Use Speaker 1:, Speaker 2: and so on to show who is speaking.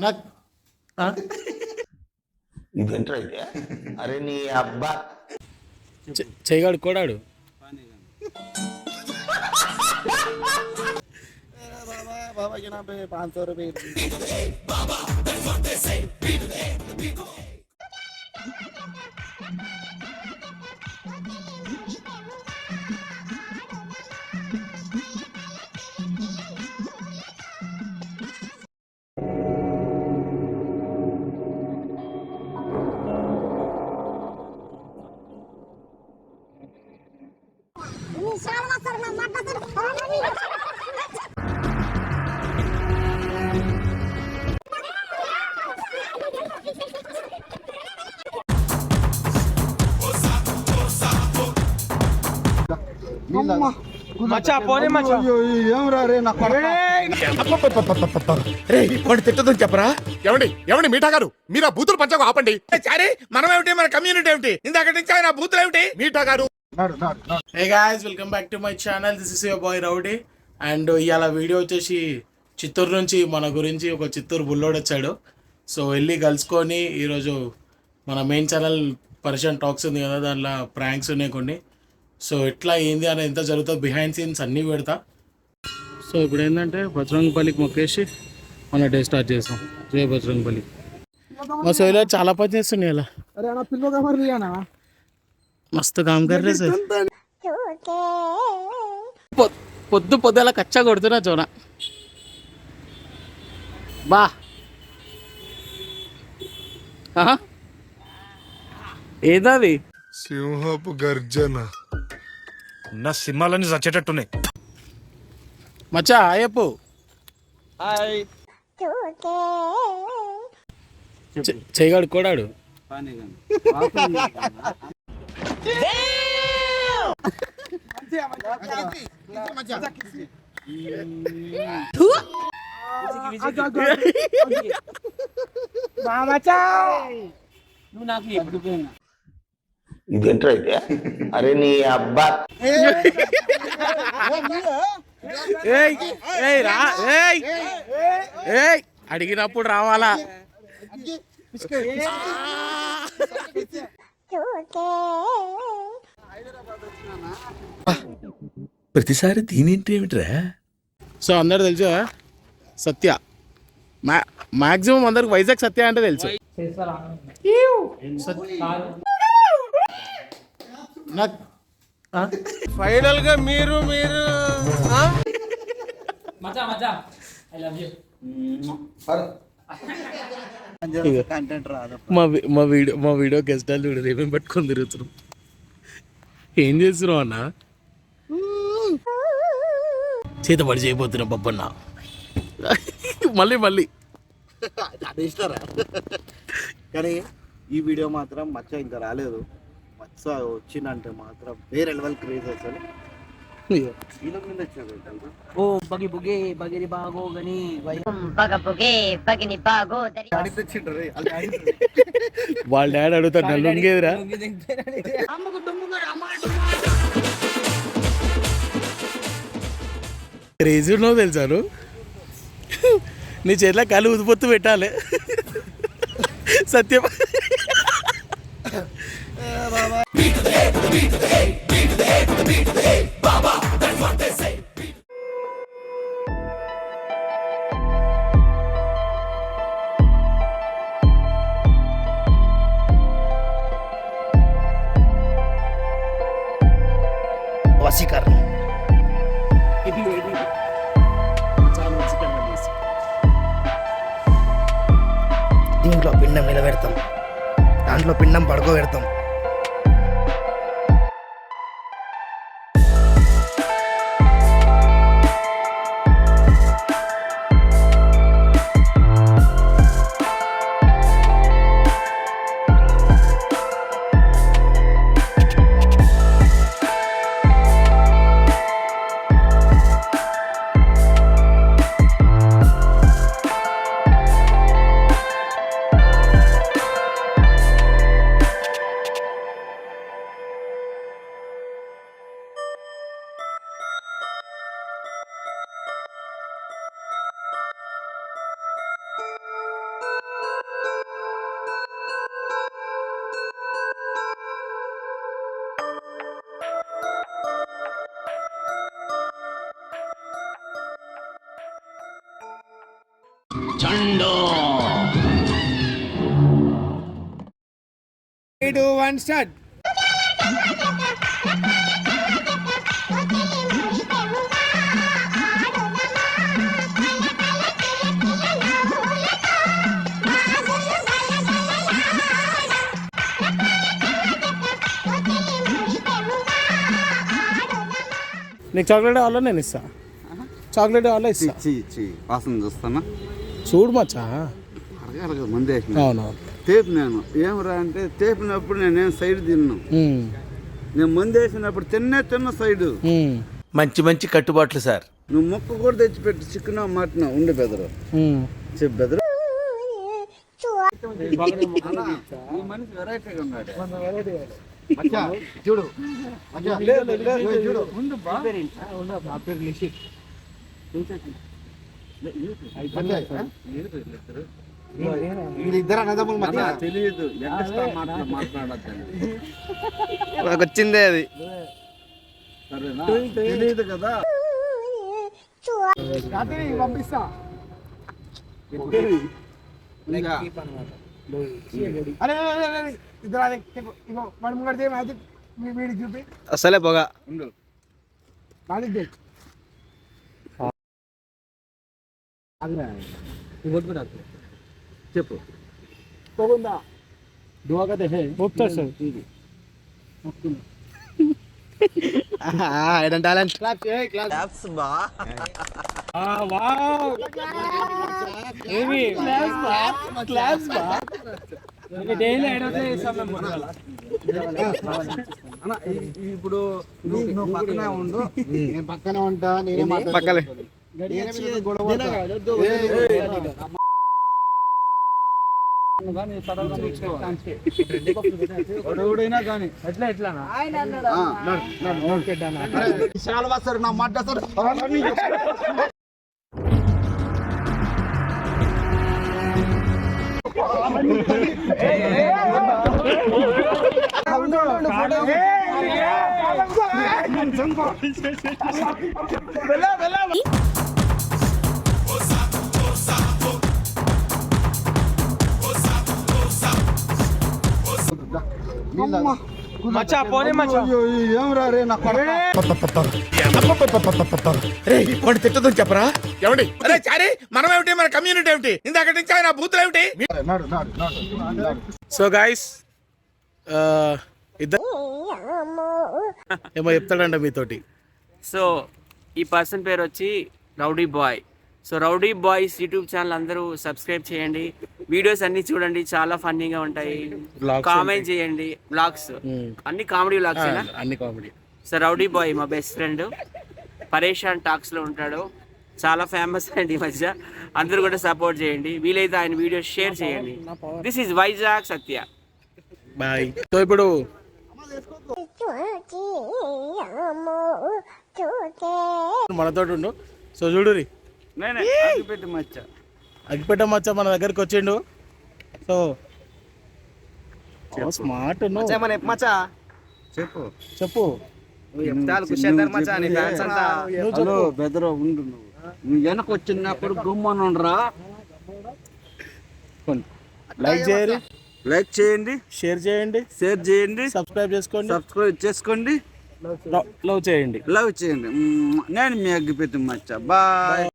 Speaker 1: నాకు
Speaker 2: ఇదేంట్రా ఇది? అరే నీ అబ్బా
Speaker 1: చేయగాడు కోడాడు
Speaker 3: बाबा के नाम पे 500 रुपये
Speaker 1: మచ్చా పోనీ మచ్చా
Speaker 3: ఏం రా రే నాకు
Speaker 4: వాడు తిట్టదని చెప్పరా? ఏమండి మీఠా గారు మీరు ఆ బూతులు పంచకు ఆపండి. సరే మనం ఏమిటి, మన కమ్యూనిటీ ఏమిటి? ఇందాక నుంచి ఆయన బూతులు ఏమిటి? మీఠా గారు.
Speaker 1: Hey guys, welcome back to my channel. This is your boy rowdy. And ఇవాళ వీడియో వచ్చేసి చిత్తూరు నుంచి మన గురించి ఒక చిత్తూరు బుల్లోడు వచ్చాడు. సో వెళ్ళి కలుసుకొని ఈరోజు మన మెయిన్ ఛానల్ పర్షియన్ టాక్స్ ఉంది కదా, దాంట్లో ప్రాంక్స్ ఉన్నాయి కొన్ని. సో ఎట్లా ఏంది అని ఎంత జరుగుతుంది బిహైండ్ సీన్స్ అన్నీ పెడతా. సో ఇప్పుడు ఏంటంటే బజరంగపల్లికి మొక్కేసి మన డే స్టార్ట్ చేస్తాం. జై బజరంగపల్లి. మా సోయిలో చాలా పని చేస్తున్నాయి అలా. మస్తు కామ్ కర్రే సార్. పొద్దులా కచ్చా కొడుతున్నా చోనా బా. ఏదది?
Speaker 4: సింహపు గర్జన.
Speaker 5: నా సింహాలన్నీ చచ్చేటట్టున్నాయి.
Speaker 1: మచ్చా అయ్యప్పు చేయగాడు కోడాడు
Speaker 2: ఇదేంట్రా ఇది? అరే నీ అబ్బా
Speaker 1: అడిగినప్పుడు రావాలా?
Speaker 5: ప్రతిసారి దీనేంటి ఏమిట్రా?
Speaker 1: సో అందరు తెలుసు సత్య. మాక్సిమం అందరికి వైజాగ్ సత్య అంటే తెలుసు.
Speaker 4: ఫైనల్ గా మీరు
Speaker 1: మా వీడియో గెస్టాలు చూడు ఏమేమి పట్టుకొని తిరుగుతున్నాం. ఏం చేస్తున్నావు అన్న? చేతపడి చేయబోతున్నా పప్పన్న. మళ్ళీ
Speaker 3: అది ఇస్తారా? కానీ ఈ వీడియో మాత్రం మచ్చ ఇంకా రాలేదు. మచ్చ వచ్చిందంటే మాత్రం వేరే లెవెల్ క్రేజ్ అసలు.
Speaker 6: ఓ బగి బుగే బగిరి బాగో గని బగ బుగే బగిని బాగో దరి
Speaker 1: వాళ్ళ డాడీ అడుగుతాడు నన్ను ఇంకేదిరా. క్రేజీ ఉన్నావు తెలుసాను. నీ చేతిలో కాలు ఉదిపోతూ పెట్టాలి. సత్యం వసీకరణ. దీంట్లో పిండం నిలబెడతాం, దాంట్లో పిండం పడుకోబెడతాం. నీకు చాక్లెట్ కావాలో నేను ఇస్తా, చాక్లెట్ కావాలో ఇస్తా.
Speaker 3: ఇచ్చి వాసన చూస్తానా?
Speaker 1: చూడు మచ్చా.
Speaker 3: అడగాలి కదా ముందే.
Speaker 1: అవునవును.
Speaker 3: టేపు నేను ఏమరా అంటే టేపినప్పుడు నేనేం సైడ్ తిన్నాను. నేను ముందు వేసినప్పుడు తిన్న సైడు.
Speaker 5: మంచి మంచి కట్టుబాట్లు సార్.
Speaker 3: నువ్వు మొక్క కూడా తెచ్చిపెట్టి చికెన్ మటన్ ఉండి బెదరు చెప్పు బెదరు. ఈ మనిషి వెరైటీగా ఉన్నాడు. చూడు చూడు ముందు ఇద్దరు అన్నదమ్ములు మధ్య తెలియదు మాట్లాడద్దని నాకు వచ్చిందే అది. సరేనా? తెలియదు కదా. పంపిస్తా. అసలే పొగ చెప్పు. టాలెంట్ ఇప్పుడు నువ్వు పక్కనే ఉండు, నేను పక్కనే ఉంటా. నేను పక్కలే గొడవడైనా కానీ ఎట్లా ఎట్లా చాలా సార్ నా మాట సార్.
Speaker 4: వాడు తిట్టదని చెప్పరా? ఏమండి? అరే చారీ, మనం ఏమిటి, మన కమ్యూనిటీ ఏమిటి, ఇందాక నుంచి ఆయన బూతులు ఏమిటి?
Speaker 1: సో గాయస్, ఇద్దరు ఏమో చెప్తాడంట మీతోటి.
Speaker 7: సో ఈ పర్సన్ పేరు వచ్చి rowdy boy. So rowdy boys YouTube channel అందరూ సబ్స్క్రైబ్ చేయండి, వీడియోస్ అన్ని చూడండి, చాలా ఫన్నీగా ఉంటాయి. కామెంట్ చేయండి. బ్లాగ్స్ అన్ని కామెడీ బ్లాగ్స్
Speaker 1: అన్ని కామెడీ.
Speaker 7: సో రౌడీ బాయ్ మా బెస్ట్ ఫ్రెండ్, పరేషాన్ టాక్స్ లో ఉంటాడు, చాలా ఫేమస్ అండి ఈ మధ్య. అందరూ కూడా సపోర్ట్ చేయండి, వీలైతే ఆయన వీడియోస్ షేర్ చేయండి. This is Vizag Satya.
Speaker 1: Bye. So ఇప్పుడు మనతోటి ఉండు. సో చూడురి, అగ్గిపెట్ట మచ్చ మన దగ్గరికి వచ్చిండు. సో స్మార్ట్ చెప్పు చెప్పు.
Speaker 3: బెదరు ఉండు. నువ్వు వెనక వచ్చినప్పుడు గుమ్మనుండ్రా. లైక్ చేయండి, షేర్ చేయండి, సబ్స్క్రైబ్ చేసుకోండి, లవ్ చేయండి. నేను మీ అగ్గిపెట్టి మచ్చ. బాయ్.